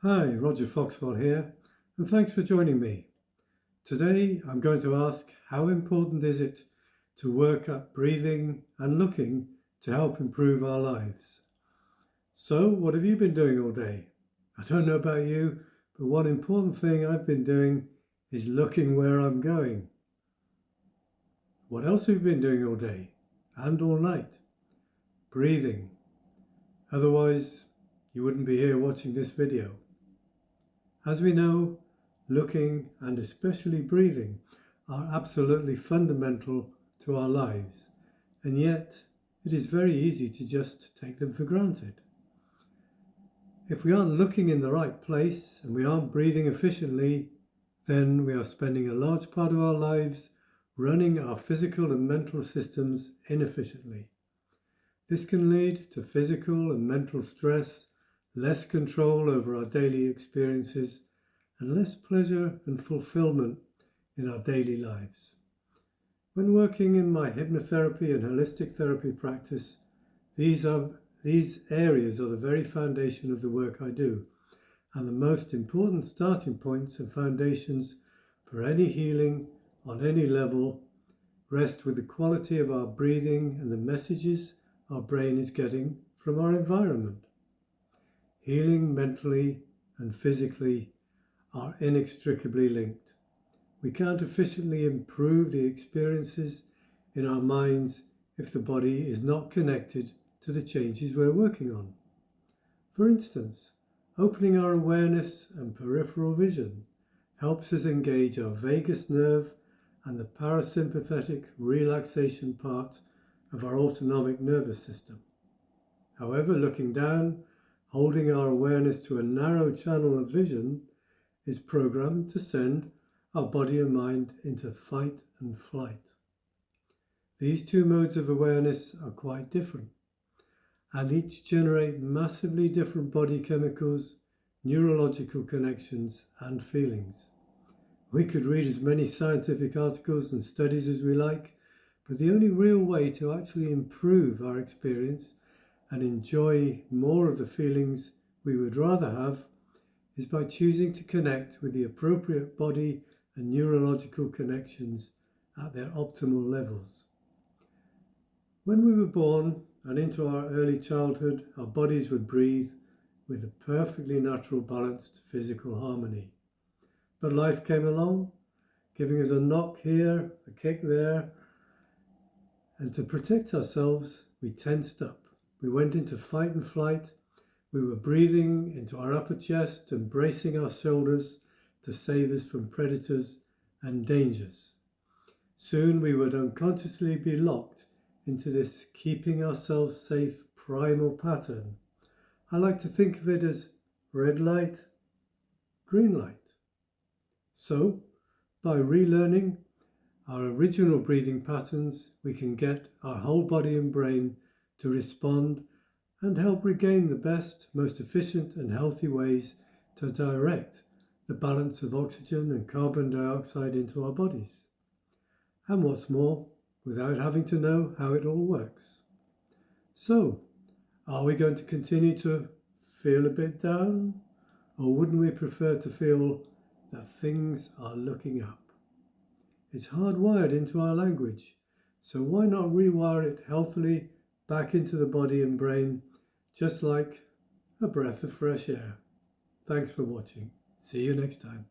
Hi, Roger Foxwell here, and thanks for joining me. Today I'm going to ask, how important is it to work at breathing and looking to help improve our lives? So, what have you been doing all day? I don't know about you, but one important thing I've been doing is looking where I'm going. What else have you been doing all day and all night? Breathing. Otherwise, you wouldn't be here watching this video. As we know, looking and especially breathing are absolutely fundamental to our lives, and yet it is very easy to just take them for granted. If we aren't looking in the right place and we aren't breathing efficiently, then we are spending a large part of our lives running our physical and mental systems inefficiently. This can lead to physical and mental stress, less control over our daily experiences, and less pleasure and fulfillment in our daily lives. When working in my hypnotherapy and holistic therapy practice, these areas are the very foundation of the work I do, and the most important starting points and foundations for any healing on any level rest with the quality of our breathing and the messages our brain is getting from our environment. Healing mentally and physically are inextricably linked. We can't efficiently improve the experiences in our minds if the body is not connected to the changes we're working on. For instance, opening our awareness and peripheral vision helps us engage our vagus nerve and the parasympathetic relaxation part of our autonomic nervous system. However, looking down, holding our awareness to a narrow channel of vision is programmed to send our body and mind into fight and flight. These two modes of awareness are quite different, and each generate massively different body chemicals, neurological connections, and feelings. We could read as many scientific articles and studies as we like, but the only real way to actually improve our experience and enjoy more of the feelings we would rather have is by choosing to connect with the appropriate body and neurological connections at their optimal levels. When we were born and into our early childhood, our bodies would breathe with a perfectly natural balanced physical harmony. But life came along, giving us a knock here, a kick there, and to protect ourselves, we tensed up. We went into fight and flight. We were breathing into our upper chest and bracing our shoulders to save us from predators and dangers. Soon we would unconsciously be locked into this keeping ourselves safe primal pattern. I like to think of it as red light, green light. So, by relearning our original breathing patterns, we can get our whole body and brain to respond and help regain the best, most efficient and healthy ways to direct the balance of oxygen and carbon dioxide into our bodies. And what's more, without having to know how it all works. So, are we going to continue to feel a bit down? Or wouldn't we prefer to feel that things are looking up? It's hardwired into our language, so why not rewire it healthily back into the body and brain, just like a breath of fresh air. Thanks for watching. See you next time.